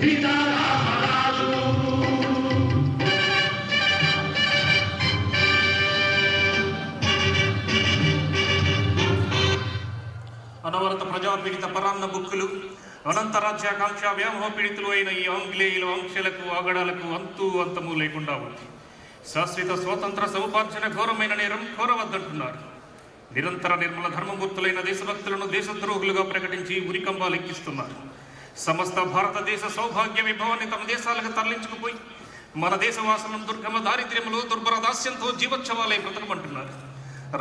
సీతారామరాజు. అనవరత ప్రజాపీడిత పరాన్న బుక్కులు అనంత రాజ్యాకాంక్ష వ్యామోహ పీడితులు అయిన ఈ ఆంగ్లేయుల ఆంక్షలకు ఆగడాలకు అంతము లేకుండా ఉంది. శాశ్వత స్వాతంత్ర సముపార్జన ఘోరమైన నేరం కోరవద్దంటున్నారు. నిరంతర నిర్మల ధర్మమూర్తులైన దేశభక్తులను దేశద్రోహులుగా ప్రకటించి ఉరికంబాలు ఎక్కిస్తున్నారు. సమస్త భారతదేశ సౌభాగ్య విభవాన్ని తమ దేశాలకు తరలించుకుపోయి మన దేశవాసులను దుర్గమ దారిద్ర్యములు దుర్భర దాస్యంతో జీవోత్సవాలై బ్రతకమంటున్నారు.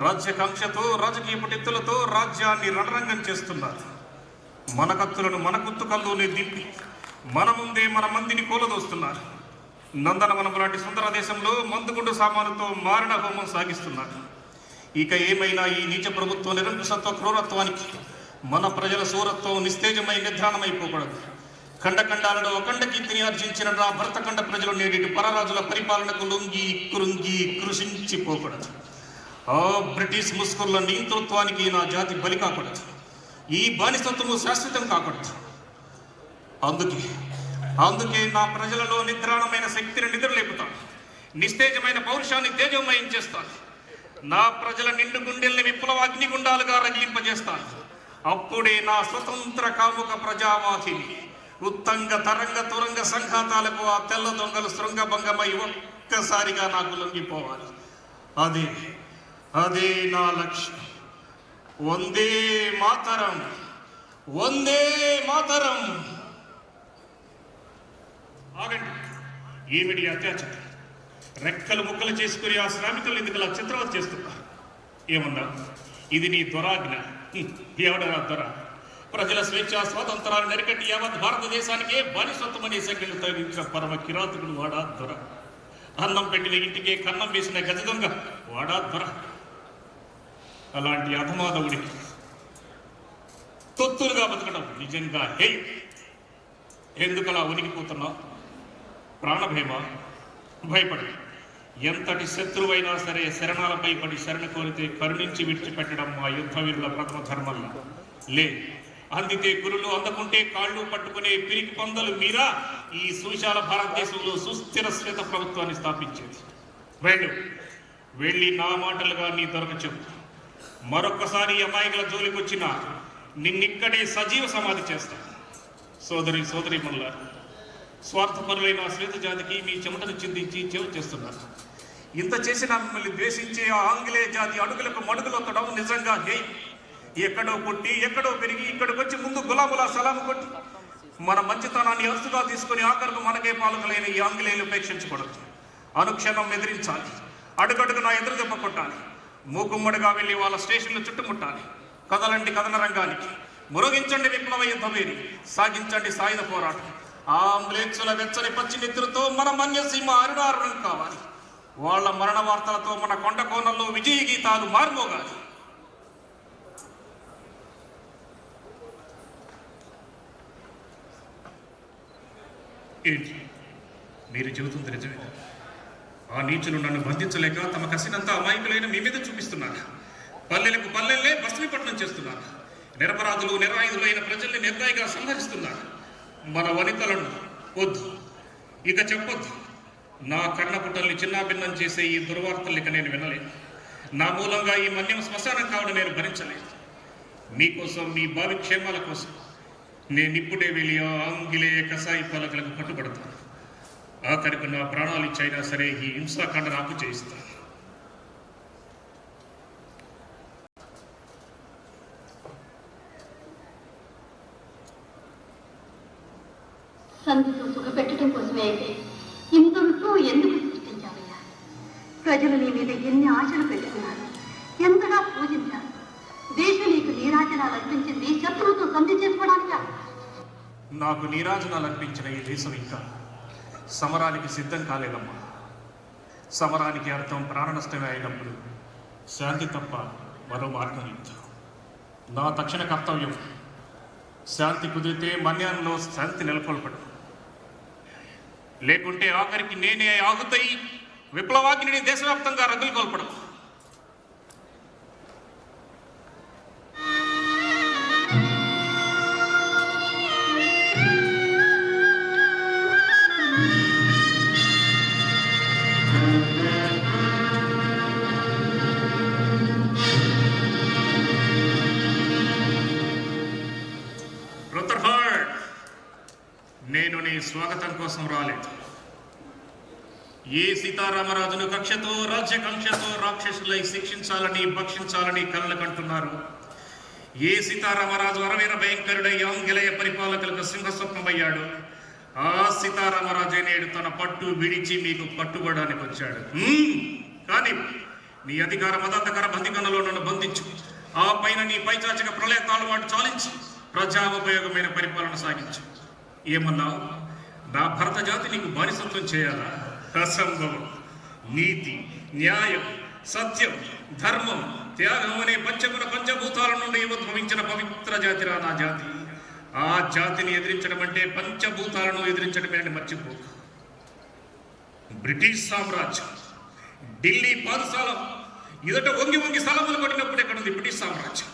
రాజ్యకాంక్షతో రాజకీయ పుటిత్తులతో రాజ్యాన్ని రణరంగం చేస్తున్నారు. మన కత్తులను మన గుత్తుకల్లోనే దింపి మన ముందే మన మందిని కూలదోస్తున్నారు. నందనవనం లాంటి సుందర దేశంలో మందుగుండు సామానుతో మారణ హోమం సాగిస్తున్నారు. ఇక ఏమైనా ఈ నీచ ప్రభుత్వ నిరంకుశత్వ క్రూరత్వానికి మన ప్రజల శూరత్వం నిస్తేజమై నిద్రాణమైపోకూడదు. ఖండఖండాలలో అఖండ కీర్తిని ఆర్జించిన నా భరతఖండ ప్రజలు నేటి పరరాజుల పరిపాలనకు లొంగి కృంగి కృషించిపోకూడదు. ఆ బ్రిటిష్ ముస్కుర్ల నియంతృత్వానికి నా జాతి బలి కాకూడదు. ఈ బానిసత్వము శాశ్వతం కాకూడదు. అందుకే నా ప్రజలలో నిద్రాణమైన శక్తిని నిద్రలేపుతాను. నిస్తేజమైన పౌరుషాన్ని తేజోమయం చేస్తాను. నా ప్రజల నిండు గుండెల్ని విప్లవ అగ్నిగుండాలుగా రగిలింపజేస్తాను. అప్పుడే నా స్వతంత్ర కాముక ప్రజావాహిని ఉత్తంగ తరంగ తురంగ సంఘాతాలకు ఆ తెల్ల దొంగలు శృంగభంగమై ఒక్కసారిగా నాకు లొంగిపోవాలి. అదే నా లక్ష్యం. వందే మాతరం, వందే మాతరం. ఆగండి, ఏమిటి అత్యాచారం? రెక్కలు ముక్కలు చేసుకుని ఆ శ్రామికులు ఎందుకు చిత్రవత చేస్తున్నారు? ఏమన్నా ఇది నీ దొరాజ్ఞ? ఎవడరా దొర? ప్రజల స్వేచ్ఛ స్వాతంత్రాలు నెరకట్టి యావత్ భారతదేశానికే బానిసత్వం అనే సంఖ్యలు తగిలించిన పరమ కిరాతకుడు వాడా దొర. అన్నం పెట్టిన ఇంటికే కన్నం వేసిన గజ దొంగ వాడా దొర. అలాంటి అధమాధవుడికి తొత్తులుగా బతకడం నిజంగా హే. ఎందుకలా ఉనికిపోతున్నావు? ప్రాణభేమ? భయపడి ఎంతటి శత్రువైనా సరే శరణాలపై పడి శరణ కోరితే కరుణించి విడిచిపెట్టడం మా యుద్ధ వీరుల ప్రథమ ధర్మంలా లే. అందితే గురులు, అందకుంటే కాళ్ళు పట్టుకునే పిరికి పొందలు మీరా ఈ సువిశాల భారతదేశంలో సుస్థిర శ్వేత ప్రభుత్వాన్ని స్థాపించేది. వెళ్ళి నా మాటలుగా నీ దొరక చెప్పు. మరొక్కసారి అమాయకుల జోలికి వచ్చినా నిన్నిక్కడే సజీవ సమాధి చేస్తాను. సోదరి మల్ల స్వార్థపరులైన శ్వేత జాతికి మీ చెమటను చిందించి చేవ చేస్తున్నారు. ఇంత చేసిన మిమ్మల్ని ద్వేషించే ఆ ఆంగ్లేయ జాతి అడుగులకు మడుగులొత్తడం నిజంగా హే. ఎక్కడో పుట్టి ఎక్కడో పెరిగి ఇక్కడికి వచ్చి ముందు గులాములా సలాము కొట్టి మన మంచితనాన్ని అస్తుగా తీసుకుని ఆఖరుకు మనకే పాలకులైన ఈ ఆంగ్లేయులు ఉపేక్షించకూడదు. అనుక్షణం ఎదిరించాలి. అడుగడుగునా ఎదురు దెబ్బ కొట్టాలి. మూకుమ్మడిగా వెళ్ళి వాళ్ళ స్టేషన్లు చుట్టుముట్టాలి. కదలండి కథన రంగానికి, మురగించండి విప్లవ యుద్ధమేరి, సాగించండి సాయుధ పోరాటం. ఆ మ్లేచ్చుల వెచ్చని పచ్చి నిద్రతో మన మన్యసీమ అరుణారుణం కావాలి. వాళ్ళ మరణ వార్తలతో మన కొండ కోణంలో విజయ గీతాలు మారుమోగాలి. ఏంటి మీరు చెబుతుంది నిజమేనా? ఆ నీచులు నన్ను బంధించలేక తమ కసినంతా అమాయకులైన మీ మీద చూపిస్తున్నారు. పల్లెలకు పల్లెల్లే భస్మీపట్నం చేస్తున్నారు. నిరపరాధులు నిరాయుధులైన ప్రజల్ని నిర్దయగా సంహరిస్తున్నారు. మన వనితలను వద్దు, ఇక చెప్పొద్దు. నా కర్ణపుటల్ని చిన్నాభిన్నం చేసే ఈ దుర్వార్తలు ఇక నేను వినలేను. నా మూలంగా ఈ మన్యం శ్మశానం కావడం నేను భరించలేదు. మీకోసం, మీ భావి క్షేమాల కోసం నేను ఇప్పుడే వెళ్ళి ఆ ఆంగ్లేయ కసాయి పాలకులకు పట్టుబడతాను. ఆఖరికి నా ప్రాణాలు ఇచ్చైనా సరే ఈ హింసాకాండ నాకు చేయిస్తాను. సంధితో సుఖపెట్టడం కోసమే అయితే ఇంతటితో ఎందుకు సృష్టించావయ్యా? ప్రజలు నీ మీద ఎన్ని ఆశలు పెట్టుకున్నారు, ఎంతగా పూజించారు. దేశం నీకు నీరాజనాలు అర్పించింది శత్రువుతో సంధి చేసుకోవడానికా? నాకు నీరాజనాలు అర్పించిన ఈ దేశం ఇంకా సమరానికి సిద్ధం కాలేదమ్మా. సమరానికి అర్థం ప్రాణ నష్టమే అయినప్పుడు శాంతి తప్ప మరో మార్గం లేదు. నా తక్షణ కర్తవ్యం శాంతి కుదిరితే మన్యాన్లో శాంతి నెలకొల్పడం, లేకుంటే ఆఖరికి నేనే ఆగుతాయి విప్లవాగ్నిని దేశవ్యాప్తంగా రగులు కొల్పడం. నేను నీ స్వాగతం కోసం రాలేదు. ఏ సీతారామరాజును కక్షతో రాజ్యకాంక్షతో రాక్షసులై శిక్షించాలని భక్షించాలని కలలు కంటున్నారు, ఏ సీతారామరాజు అరవీర భయంకరుడై ఆంగ్లేయ పరిపాలకులకు సింహస్వప్నమయ్యాడు, ఆ సీతారామరాజే నేడు తన పట్టు విడిచి మీకు పట్టుబడడానికి వచ్చాడు. కానీ నీ అధికార మతాంధకార బందికణలో నన్ను బంధించు, ఆ పైన నీ పైచాచిక ప్రళయతాలు వాడు చాలించి ప్రజాపయోగమైన పరిపాలన సాగించు. ఏమన్నావు? నా భరత జాతి నీకు బానిసత్వం చేయాలా? అసంభవం. నీతి, న్యాయం, సత్యం, ధర్మం, త్యాగం అనే పంచగుణ పంచభూతాల నుండి ఉద్భవించిన పవిత్ర జాతిరా నా జాతి. ఆ జాతిని ఎదిరించడం అంటే పంచభూతాలను ఎదిరించడమే అని మర్చిపోకు. బ్రిటిష్ సామ్రాజ్యం, ఢిల్లీ పాదశాల ఇదట వంగి వంగి స్థలములు కొట్టినప్పుడు ఎక్కడుంది బ్రిటిష్ సామ్రాజ్యం?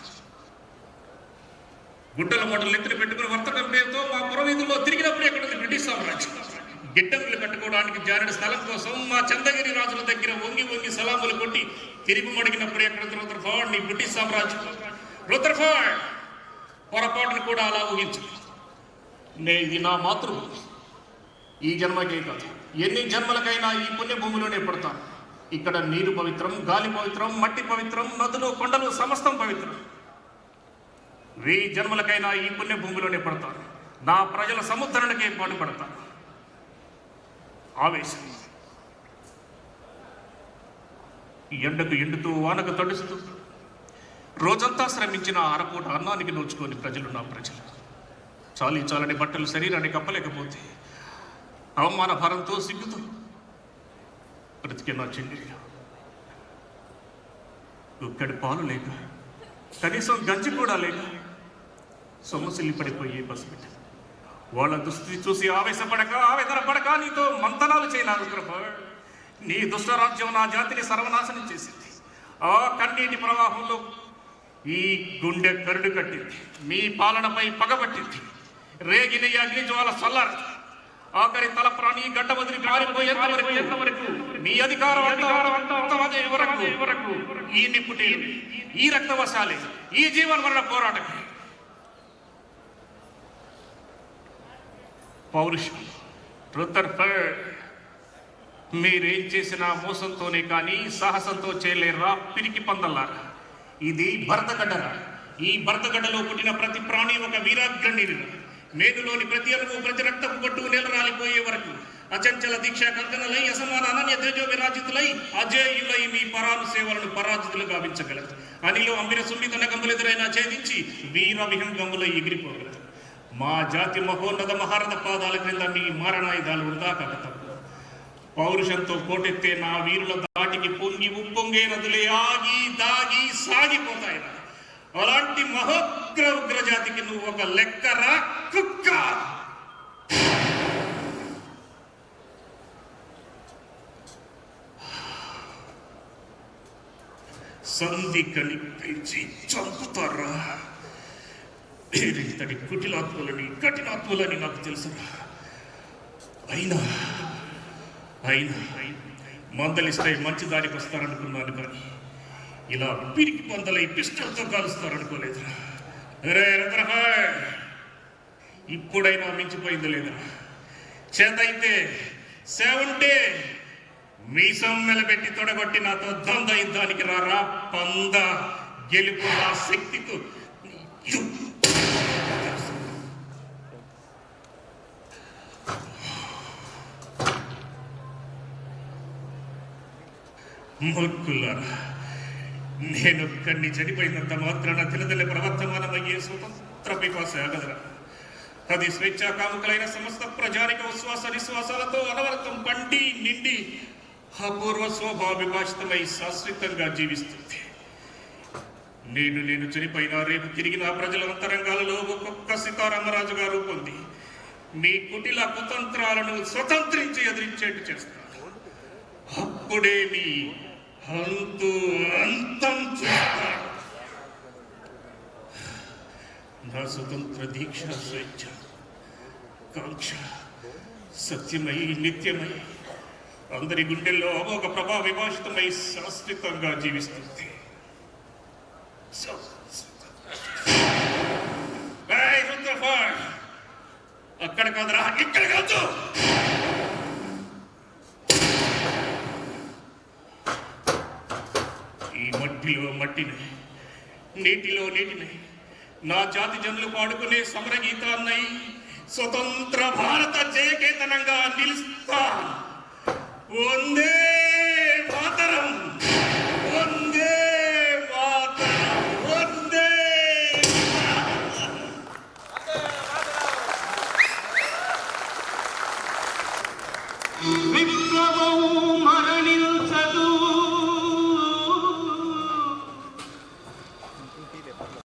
గుడ్డల మూటలు ఎత్తున పెట్టుకుని వర్తకం పేరుతో మా పురవీధుల్లో తిరిగినప్పుడు ఎక్కడుంది బ్రిటిష్ సామ్రాజ్యం? గిడ్డంగులు కట్టుకోవడానికి జానడి స్థలం కోసం మా చంద్రగిరి రాజుల దగ్గర వంగి వంగి సలాములు కొట్టి తిరిగి మడిగినప్పుడు ఎక్కడ రుద్రఫోర్డ్? నీ బ్రిటిష్ సామ్రాజ్యం రుద్రఫోర్డ్. పొరపాటును కూడా అలా ఊహించు. ఇది నా మాతృభూమి. ఈ జన్మకే కాదు, ఎన్ని జన్మలకైనా ఈ పుణ్యభూమిలోనే పడతాను. ఇక్కడ నీరు పవిత్రం, గాలి పవిత్రం, మట్టి పవిత్రం, నదులు కొండలు సమస్తం పవిత్రం. 1000 జన్మలకైనా ఈ పుణ్యభూమిలోనే పడతాను. నా ప్రజల సముద్ధరణకే పాటుపడతాను. ఆవేశం ఎండకు ఎండుతూ వానకు తడుస్తూ రోజంతా శ్రమించిన అరపూట అన్నానికి నోచుకొని ప్రజలు నా ప్రజలు. చాలని బట్టలు శరీరాన్ని కప్పలేకపోతే అవమాన భారంతో సిగ్గుతూ బ్రతికే నా చెల్లెళ్ళు ఒక్కడి పాలు లేక, కనీసం గంజి కూడా లేక సొమ్మసిల్లి పడిపోయే పసిబిడ్డ. వాళ్ళ దుస్థితి చూసి ఆవేశపడక, ఆవేదన పడక నీతో మంతనాలు చేయనారు. నీ దుష్టరాజ్యం నా జాతిని సర్వనాశనం చేసింది. ఆ కన్నీటి ప్రవాహంలో ఈ గుండె కరుడు కట్టింది. మీ పాలనపై పగబట్టింది. రేగిన అగ్ని జ్వాల చల్లారి ఆఖరి తల ప్రాణి గడ్డ వదిలి పారిపోయేంత వరకు మీ అధికారం వరకు ఈ నిప్పుటీలు, ఈ రక్తవశాలే, ఈ జీవన మరణ పోరాటం. పౌరుషం రుద్రఫోర్డ్, మీరేం చేసినా మోసంతోనే కానీ సాహసంతో చేయలేరా పిరికి పందల్లారా. ఇది భరతగడ్డరా. ఈ భరతగడ్డలో పుట్టిన ప్రతి ప్రాణి ఒక వీరాగ్రణిని. మేలులోని ప్రతి అణువు ప్రతి రక్తపు పట్టు నేల రాలిపోయే వరకు అచంచల దీక్ష కంకణలై అసమాన అనన్య తేజో విరాజితులై అజేయులై మీ పరాను సేవలను పరాజితులు గావించగలరు. అనిలో అంబిర సున్నిత నగంబులెదురైనా ఛేదించి వీర విహంగములై ఎగిరిపోగలరు. మా జాతి మహోన్నత మహారథ పాదాల క్రింద మీ మారణాయుధాలు వృధా కాకతప్పు. పౌరుషంతో కోటెత్తే నా వీరుల దాటికి పొంగి ఉప్పొంగే నదులే ఆగి దాగి సాగిపోతాయి. అలాంటి మహోగ్ర ఉగ్రజాతికి నువ్వు ఒక లెక్కరా కుక్క. సంధి కనిపించి చంపుతారా? ఇంతటి కుటిలాత్మలని కఠినాత్మలని నాకు తెలుసురా. అయినా మందలిస్తే మంచి దారికి వస్తారనుకున్నాను, కానీ ఇలా పిరికి పందలై పిస్టల్తో కాలుస్తారనుకోలేదురా. రే రుద్రఫోర్డ్, ఇప్పుడైనా మించిపోయింది లేదురా. చేతైతే సేవుంటే మీసం నిలబెట్టి తొడగొట్టి నాతో ద్వంద్వ యుద్ధానికి రారా పంద. గెలుపు నా శక్తికు. మూర్ఖులారా, నేను కన్ని చనిపోయినంత మాత్రాన తినదల ప్రవర్తమానమయ్యే స్వతంత్ర పిపాస ఆగదరా. అది స్వేచ్ఛా కాముకులైన సమస్త ప్రజానిక ఉశ్వాస నిశ్వాసాలతో అనవరతం పండి నిండి అపూర్వ స్వభావ విభాషితమై శాశ్వతంగా జీవిస్తుంది. నేను చనిపోయినా రేపు తిరిగి నా ప్రజల అంతరంగాలలో ఒక్కొక్క సీతారామరాజు గారు పొంది మీ కుటిల కుతంత్రాలను స్వతంత్రించి ఎదిరించేట్టు చేస్తాను. అప్పుడే మీ అంతం చేస్తాను. నా స్వతంత్ర దీక్ష, స్వేచ్ఛ, కాంక్ష సత్యమై నిత్యమై అందరి గుండెల్లో అమోఘ ప్రభావ విభాషితమై శాశ్వతంగా జీవిస్తుంది. అక్కడ అక్కడ కాదురా, ఇక్కడ కాదు. ఈ మట్టిలో మట్టిని, నీటిలో నీటిని, నా జాతి జనులు పాడుకునే సమర గీతాన్నై స్వతంత్ర భారత జయకేతనంగా నిలుస్తా. వందే మాతరం.